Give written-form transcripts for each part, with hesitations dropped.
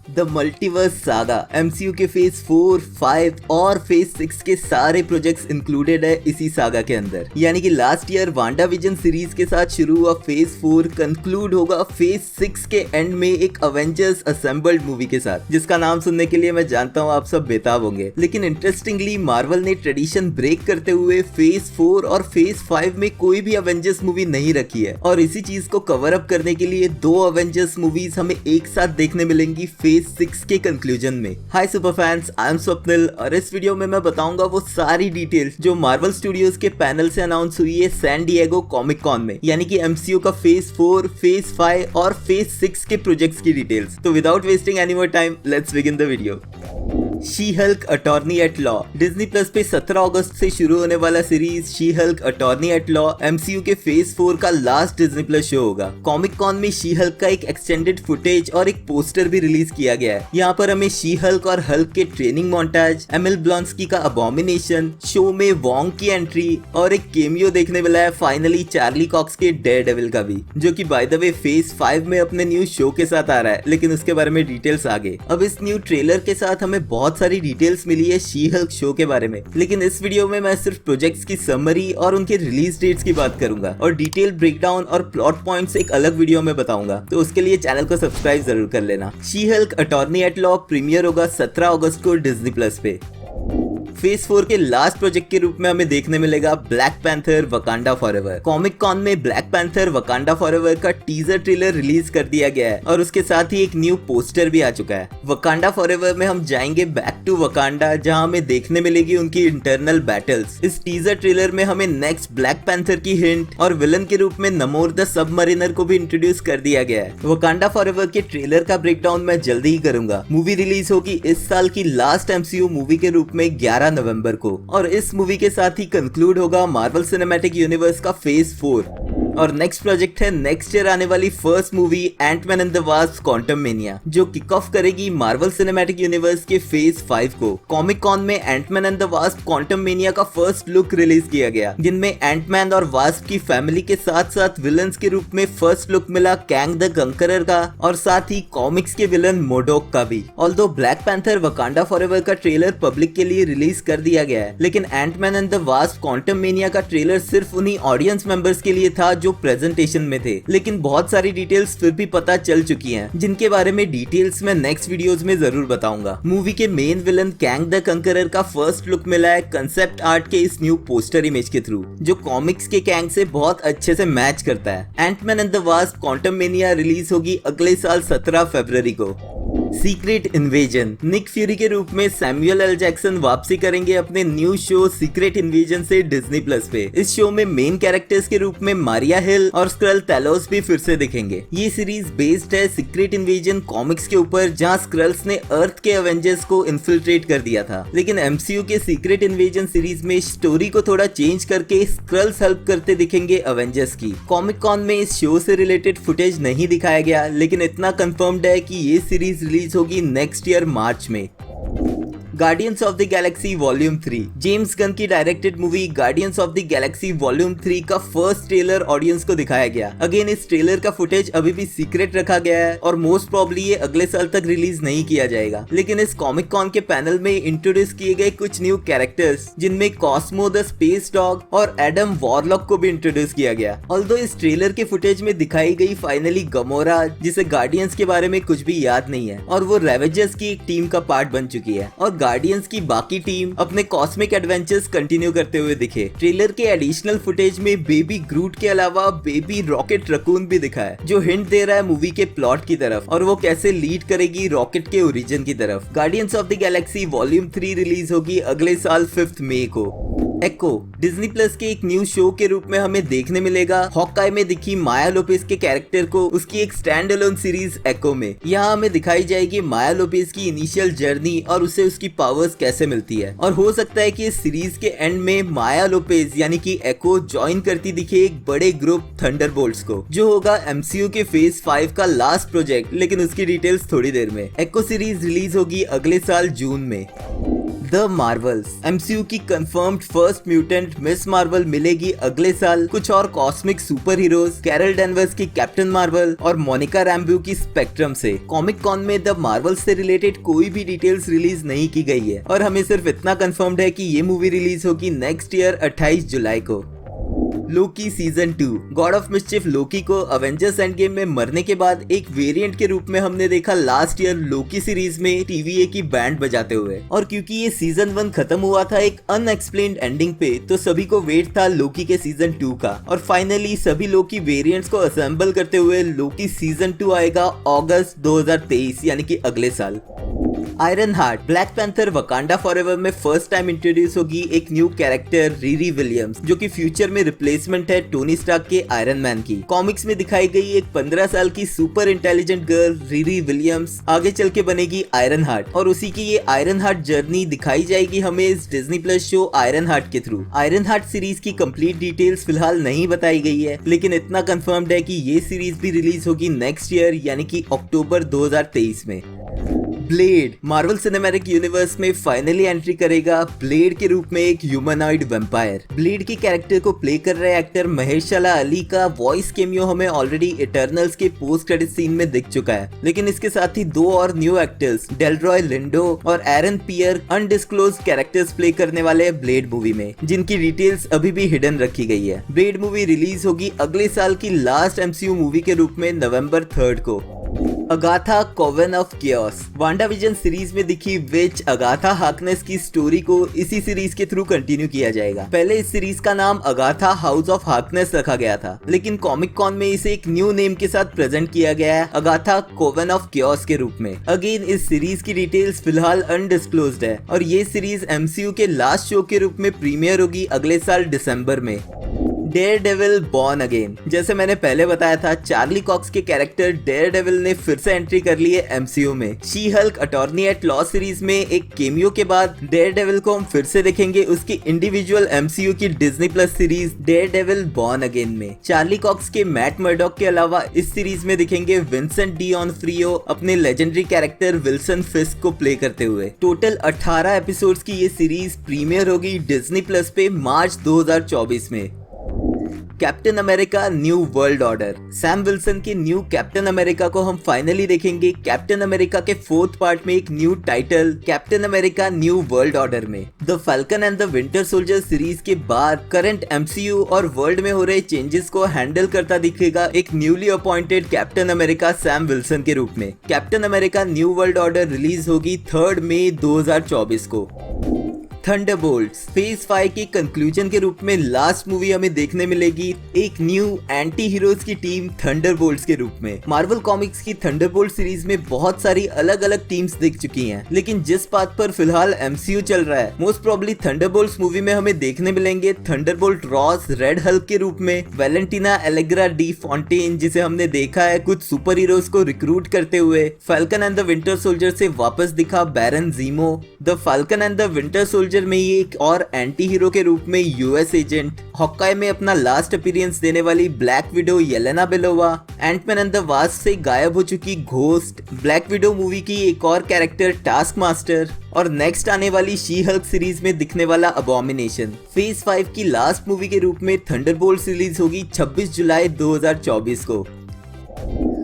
The multiverse saga MCU के phase 4, 5 और phase 6 के सारे प्रोजेक्ट्स इंक्लूडेड है इसी सागा के अंदर। यानी कि last year Wanda vision series के साथ शुरू हुआ फेज 4 कंक्लूड होगा फेज 6 के एंड में एक अवेंजर्स असेंबल्ड मूवी के साथ, जिसका नाम सुनने के लिए मैं जानता हूँ आप सब बेताब होंगे। लेकिन इंटरेस्टिंगली मार्वल ने ट्रेडिशन ब्रेक करते हुए फेज 4 और फेज 5 में कोई भी अवेंजर्स मूवी नहीं रखी है, और इसी चीज को कवर अप करने के लिए 2 अवेंजर्स मूवीज हमें एक साथ देखने मिलेंगी फेज 6 के कंक्लूजन में। Hi super fans, I am Swapnil और इस वीडियो में मैं बताऊंगा वो सारी डिटेल्स जो मार्वल स्टूडियोज के पैनल से अनाउंस हुई है सैन डिएगो कॉमिक कॉन में, यानी कि एमसीयू का फेज 4, फेज 5 और फेज 6 के प्रोजेक्ट्स की डिटेल्स। तो without wasting any more time, let's begin the video. She Hulk attorney at law Disney plus पे 17 अगस्त से शुरू होने वाला series She Hulk attorney at law MCU के फेज 4 का लास्ट डिज्नी प्लस शो होगा। कॉमिक कॉन में शी हल्क का एक एक्सटेंडेड फुटेज और एक पोस्टर भी रिलीज किया गया है। यहाँ पर हमें शी हल्क और हल्क के ट्रेनिंग मोन्टाज, एमिल ब्लॉन्स्की का अबॉमिनेशन, शो में वोंग की एंट्री और एक केमियो देखने मिला है फाइनली चार्ली कॉक्स के डेयरडेविल का भी, जो कि बाय द वे फेज 5 में अपने न्यू शो के साथ आ रहा है, लेकिन उसके बारे में डिटेल्स आगे। अब इस न्यू ट्रेलर के साथ हमें बहुत सारी डिटेल्स मिली है शी हल्क शो के बारे में, लेकिन इस वीडियो में मैं सिर्फ प्रोजेक्ट्स की समरी और उनके रिलीज डेट्स की बात करूंगा, और डिटेल ब्रेकडाउन और प्लॉट पॉइंट्स एक अलग वीडियो में बताऊंगा, तो उसके लिए चैनल को सब्सक्राइब जरूर कर लेना। She Hulk attorney at law premiere होगा 17 अगस्त को डिज्नी प्लस पे। फेज 4 के लास्ट प्रोजेक्ट के रूप में हमें देखने मिलेगा Black Panther Wakanda Forever. Comic cone में ब्लैक पैंथर वकांडा फॉरएवर का टीजर ट्रेलर रिलीज कर दिया गया है और उसके साथ ही एक न्यू पोस्टर भी आ चुका है। वकांडा फॉरएवर में हम जाएंगे बैक टू वकांडा, जहां हमें देखने मिलेगी उनकी इंटरनल बैटल्स। इस टीजर ट्रेलर में हमें नेक्स्ट ब्लैक पैंथर की हिंट और विलन के रूप में नमोर द सबमरीनर को भी इंट्रोड्यूस कर दिया गया है। वकांडा फॉरएवर के ट्रेलर का ब्रेकडाउन मैं जल्दी ही करूंगा। मूवी रिलीज होगी इस साल की लास्ट एमसीयू मूवी के रूप में 11 नवंबर को, और इस मूवी के साथ ही कंक्लूड होगा मार्वल सिनेमैटिक यूनिवर्स का फेज 4। और नेक्स्ट प्रोजेक्ट है नेक्स्ट ईयर आने वाली first movie Ant Man and the Wasp Quantumania, जो किक ऑफ करेगी मार्वल सिनेमैटिक यूनिवर्स के फेज 5 को। कॉमिक कॉन में Ant Man and the Wasp Quantumania का फर्स्ट लुक रिलीज किया गया, जिनमें एंटमैन और वास्प की फैमिली के साथ साथ विलन्स के रूप में फर्स्ट लुक मिला कैंग द कंकरर का, और साथ ही कॉमिक्स के विलन मोडोक का भी। Although Black Panther Wakanda Forever का ट्रेलर पब्लिक के लिए रिलीज कर दिया गया है, लेकिन Ant Man and the Wasp Quantumania का ट्रेलर सिर्फ उन्हीं ऑडियंस मेंबर्स के लिए था जो प्रेजेंटेशन में थे। लेकिन बहुत सारी डिटेल्स फिर भी पता चल चुकी हैं, जिनके बारे में डिटेल्स में नेक्स्ट वीडियोस में जरूर बताऊंगा। मूवी के main villain Kang the Conqueror का फर्स्ट लुक मिला है कंसेप्ट आर्ट के इस न्यू पोस्टर इमेज के थ्रू, जो कॉमिक्स के कैंग से बहुत अच्छे से मैच करता है। Ant Man and the Wasp Quantumania release होगी अगले साल 17 फरवरी को। सीक्रेट इन्वेजन, निक फ्यूरी के रूप में सैमुअल एल जैक्सन वापसी करेंगे अपने न्यू शो सीक्रेट इन्वेजन से डिज्नी प्लस पे। इस शो में मेन कैरेक्टर्स के रूप में मारिया हिल और स्क्रल टैलोस भी फिर से दिखेंगे। ये सीरीज बेस्ड है सीक्रेट इन्वेजन कॉमिक्स के ऊपर, जहां स्क्रल्स ने अर्थ के एवेंजर्स को इन्फिल्ट्रेट कर दिया था। लेकिन एमसीयू के सीक्रेट इन्वेजन सीरीज में स्टोरी को थोड़ा चेंज करके स्क्रल्स हेल्प करते दिखेंगे एवेंजर्स की। कॉमिक कॉन में इस शो से रिलेटेड फुटेज नहीं दिखाया गया, लेकिन इतना कंफर्म्ड है कि ये सीरीज रिलीज होगी नेक्स्ट ईयर मार्च में। Guardians of the Galaxy Volume 3, James Gunn की directed movie Guardians of the Galaxy Volume 3 का फर्स्ट ट्रेलर ऑडियंस को दिखाया गया। अगेन इस ट्रेलर का फुटेज अभी भी सीक्रेट रखा गया है और मोस्ट प्रॉब्ली ये अगले साल तक रिलीज नहीं किया जाएगा। लेकिन इस कॉमिक कॉन के पैनल में इंट्रोड्यूस किए गए कुछ न्यू कैरेक्टर्स, जिनमें कॉस्मो द स्पेस डॉग और एडम वॉरलॉक को भी इंट्रोड्यूस किया गया। ऑल्दो इस ट्रेलर के फुटेज में दिखाई गई फाइनली गमोरा, जिसे गार्डियंस के बारे में कुछ भी याद नहीं है, और वो रेवेजर्स की एक टीम का पार्ट बन चुकी है, और गार्डियंस की बाकी टीम अपने कॉस्मिक एडवेंचर्स कंटिन्यू करते हुए दिखे। ट्रेलर के एडिशनल फुटेज में बेबी ग्रूट के अलावा बेबी रॉकेट रकून भी दिखा है, जो हिंट दे रहा है मूवी के प्लॉट की तरफ और वो कैसे लीड करेगी रॉकेट के ओरिजिन की तरफ। Guardians of the Galaxy Volume 3 release होगी अगले साल 5 मई को। एको, डिज्नी प्लस के एक न्यू शो के रूप में हमें देखने मिलेगा हॉकाई में दिखी माया लोपेज के कैरेक्टर को उसकी एक स्टैंड अलोन सीरीज एको में। यहाँ हमें दिखाई जाएगी माया लोपेज की इनिशियल जर्नी और उसे उसकी पावर्स कैसे मिलती है, और हो सकता है कि इस सीरीज के एंड में माया लोपेज यानी कि एको ज्वाइन करती दिखे एक बड़े ग्रुप थंडरबोल्ट्स को, जो होगा एमसीयू के फेज 5 का लास्ट प्रोजेक्ट, लेकिन उसकी डिटेल्स थोड़ी देर में। एको सीरीज रिलीज होगी अगले साल जून में। The Marvels. एमसीयू की confirmed first mutant Ms Marvel मिलेगी अगले साल। कुछ और cosmic super heroes, Carol Danvers की कैप्टन मार्वल और मोनिका रैम्बो की स्पेक्ट्रम से। कॉमिक कॉन में द मार्वल्स से रिलेटेड कोई भी डिटेल्स रिलीज नहीं की गई है और हमें सिर्फ इतना कंफर्म्ड है कि ये मूवी रिलीज होगी नेक्स्ट ईयर 28 जुलाई को। Loki season 2। God of Mischief Loki को अवेंजर्स एंड गेम में मरने के बाद एक वेरिएंट के रूप में हमने देखा लास्ट ईयर लोकी सीरीज में टीवीए की बैंड बजाते हुए। और क्योंकि ये सीजन 1 खत्म हुआ था एक अनएक्सप्लेन्ड एंडिंग पे, तो सभी को वेट था लोकी के सीजन 2 का। और फाइनली सभी लोकी वेरिएंट्स को असेंबल करते हुए लोकी सीजन 2 आएगा अगस्त 2023 यानी कि अगले साल। Iron heart. Black Panther Wakanda forever में फर्स्ट टाइम इंट्रोड्यूस होगी एक न्यू कैरेक्टर रीरी विलियम्स, जो कि फ्यूचर में रिप्लेसमेंट है टोनी स्टार्क के आयरन मैन की। कॉमिक्स में दिखाई गई एक 15 साल की super intelligent girl Riri Williams आगे चल के बनेगी आयरन हार्ट और उसी की ये आयरन हार्ट जर्नी दिखाई जाएगी हमें इस Disney plus show iron heart के थ्रू। आयरन हार्ट सीरीज की कंप्लीट डिटेल्स फिलहाल नहीं बताई गई है, लेकिन इतना कंफर्म्ड है कि ये सीरीज भी रिलीज होगी नेक्स्ट ईयर यानी कि अक्टूबर 2023 में। ब्लेड। मार्वल सिनेमैटिक यूनिवर्स में फाइनली एंट्री करेगा ब्लेड के रूप में एक ह्यूमनॉइड वैम्पायर। ब्लेड के कैरेक्टर को प्ले कर रहे एक्टर महेशला अली का वॉइस कैमियो हमें ऑलरेडी इटर्नल्स के पोस्ट क्रेडिट सीन में दिख चुका है, लेकिन इसके साथ ही 2 और न्यू एक्टर्स डेलरॉय लिंडो और एरन पियर अनडिस्क्लोज्ड कैरेक्टर्स प्ले करने वाले हैं ब्लेड मूवी में, जिनकी डिटेल्स अभी भी हिडन रखी गई है। ब्लेड मूवी रिलीज होगी अगले साल की लास्ट एमसीयू मूवी के रूप में नवंबर 3 को। Agatha Coven of Chaos. WandaVision series में दिखी विच अगाथा हार्कनेस की स्टोरी को इसी सीरीज के थ्रू कंटिन्यू किया जाएगा। पहले इस सीरीज का नाम अगाथा हाउस ऑफ हार्कनेस रखा गया था, लेकिन कॉमिक कॉन में इसे एक न्यू नेम के साथ प्रेजेंट किया गया है अगाथा कोवेन ऑफ केओस के रूप में। अगेन इस सीरीज की डिटेल्स फिलहाल अनडिस्क्लोज्ड है और ये सीरीज एमसीयू के लास्ट शो के रूप में प्रीमियर होगी अगले साल दिसंबर में। Daredevil Born Again. जैसे मैंने पहले बताया था, चार्ली कॉक्स के कैरेक्टर डेयरडेविल ने फिर से एंट्री कर ली है एमसीयू में। She Hulk attorney at Law series में एक केमियो के बाद डेयरडेविल को हम फिर से देखेंगे उसकी इंडिविजुअल एमसीयू की Disney plus series Daredevil Born again में। चार्ली कॉक्स के मैट मर्डॉक के अलावा इस सीरीज में दिखेंगे विंसेंट डी ऑनफ्रियो अपने लेजेंडरी कैरेक्टर विल्सन फिस्क को प्ले करते हुए। टोटल 18 एपिसोड्स की ये सीरीज प्रीमियर होगी डिज्नी प्लस पे मार्च 2024 में। Captain America New World order. Sam Wilson के न्यू कैप्टन अमेरिका को हम फाइनली देखेंगे कैप्टन अमेरिका के 4th पार्ट में एक new title Captain America New World Order में। The Falcon and the Winter Soldier series के बाद करंट एमसीयू और वर्ल्ड में हो रहे चेंजेस को हैंडल करता दिखेगा एक newly appointed captain America Sam Wilson के रूप में। Captain America New World order release होगी 3 मई 2024 को। थंडरबोल्ट्स। फेज 5 के कंक्लूजन के रूप में लास्ट मूवी हमें देखने मिलेगी एक न्यू एंटी हीरोज की टीम थंडरबोल्ट्स के रूप में। मार्वल कॉमिक्स की थंडरबोल्ट सीरीज में बहुत सारी अलग अलग टीम्स दिख चुकी हैं, लेकिन जिस बात पर फिलहाल एमसीयू चल रहा है, मोस्ट प्रोबेबली थंडरबोल्ट्स मूवी में हमें देखने मिलेंगे थंडरबोल्ट रॉस रेड हल्क के रूप में, वैलेंटिना एलेग्रा डी फॉन्टेन जिसे हमने देखा है कुछ सुपर हीरोज को रिक्रूट करते हुए, Falcon and the Winter Soldier से वापस दिखा Baron Zemo, The Falcon and the Winter Soldier में ये एक और एंटी हीरो के रूप में यूएस एजेंट, हॉकाई में अपना लास्ट अपीयरेंस देने वाली Black Widow Yelena Belova, Ant Man and the Wasp से गायब हो चुकी घोस्ट, ब्लैक विडो मूवी की एक और कैरेक्टर टास्क मास्टर और नेक्स्ट आने वाली शी हल्क सीरीज में दिखने वाला अबॉमिनेशन। फेज 5 की लास्ट मूवी के रूप में थंडरबोल्ट्स रिलीज होगी 26 जुलाई 2024 को।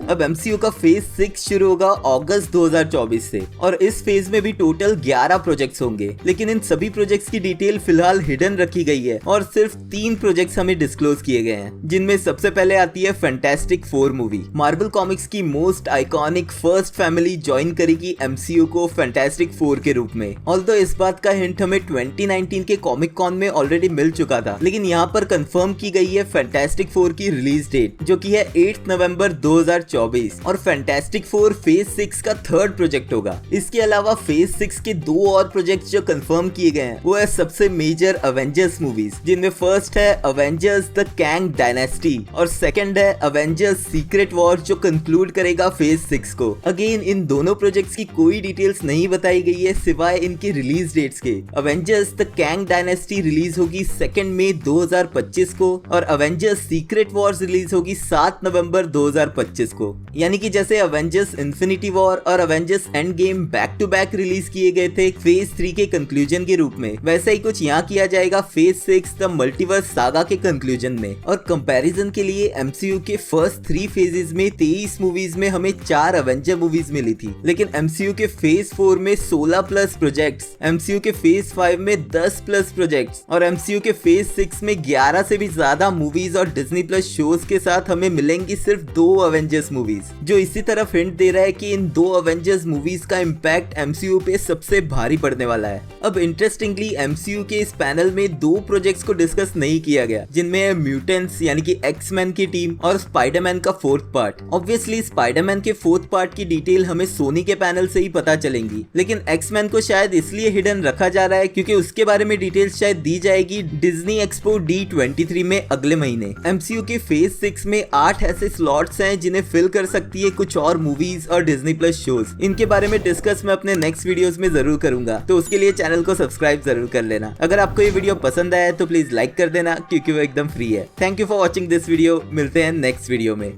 अब एमसीयू का फेज 6 शुरू होगा अगस्त 2024 से और इस फेज में भी टोटल 11 प्रोजेक्ट्स होंगे, लेकिन इन सभी प्रोजेक्ट्स की डिटेल फिलहाल हिडन रखी गई है और सिर्फ 3 प्रोजेक्ट्स हमें डिस्क्लोज किए गए हैं, जिनमें सबसे पहले आती है फैंटास्टिक 4 मूवी। मार्वल कॉमिक्स की most iconic first family join करेगी एमसीयू को फैंटास्टिक 4 के रूप में। ऑल्दो इस बात का हिंट हमें 2019 के कॉमिक कॉन में ऑलरेडी मिल चुका था, लेकिन यहाँ पर कंफर्म की गई है फैंटास्टिक 4 की रिलीज डेट, जो की है 8 नवंबर 2024 और फैंटास्टिक 4 फेज 6 का 3rd प्रोजेक्ट होगा। इसके अलावा फेज 6 के 2 और प्रोजेक्ट्स जो कंफर्म किए गए हैं वो है सबसे मेजर अवेंजर्स मूवीज, जिनमें फर्स्ट है अवेंजर्स द कैंग डायनेस्टी और सेकंड है अवेंजर्स सीक्रेट वॉर जो कंक्लूड करेगा फेज 6 को। अगेन इन दोनों प्रोजेक्ट्स की कोई डिटेल्स नहीं बताई गई है सिवाय इनके रिलीज डेट्स के। Avengers the Kang dynasty release होगी 2 मई 2025 को और अवेंजर्स सीक्रेट वॉर्स रिलीज होगी 7 नवंबर 2025 को। को। यानी कि जैसे अवेंजर्स इन्फिनिटी वॉर और Avengers Endgame back to back release किए गए थे फेज 3 के कंक्लूजन के रूप में, वैसा ही कुछ यहाँ किया जाएगा फेज 6 द मल्टीवर्स सागा के कंक्लूजन में। और कंपैरिजन के लिए एमसीयू के फर्स्ट 3 फेजेस में 23 मूवीज में हमें 4 अवेंजर मूवीज मिली थी, लेकिन एमसीयू के फेज 4 में 16 प्लस प्रोजेक्ट्स, एमसीयू के फेज 5 में 10 प्लस प्रोजेक्ट्स और एमसीयू के फेज 6 में 11 से भी ज्यादा मूवीज और डिज्नी प्लस शोज के साथ हमें मिलेंगी सिर्फ 2 अवेंजर्स मूवीज, जो इसी तरफ हिंट दे रहा है कि इन 2 अवेंजर्स मूवीज का इम्पैक्ट एमसीयू पे सबसे भारी पड़ने वाला है। अब इंटरेस्टिंगली एमसीयू के इस पैनल में 2 प्रोजेक्ट्स को डिस्कस नहीं किया गया, जिनमें है म्यूटेंट्स यानी कि एक्समैन की टीम और स्पाइडरमैन का 4th पार्ट। ऑब्वियसली स्पाइडरमैन के 4th पार्ट की डिटेल हमें सोनी के पैनल से ही पता चलेंगी, लेकिन एक्समैन को शायद इसलिए हिडन रखा जा रहा है क्योंकि उसके बारे में डिटेल्स शायद दी जाएगी डिज्नी एक्सपो D23 में अगले महीने। एमसीयू के फेज 6 में 8 ऐसे स्लॉट्स हैं जिन्हें फिल कर सकती है कुछ और मूवीज और डिज्नी प्लस शोज। इनके बारे में डिस्कस मैं अपने नेक्स्ट वीडियोस में जरूर करूंगा, तो उसके लिए चैनल को सब्सक्राइब जरूर कर लेना। अगर आपको ये वीडियो पसंद आया तो प्लीज लाइक कर देना क्योंकि वो एकदम फ्री है। Thank you for watching this video, मिलते हैं नेक्स्ट वीडियो में।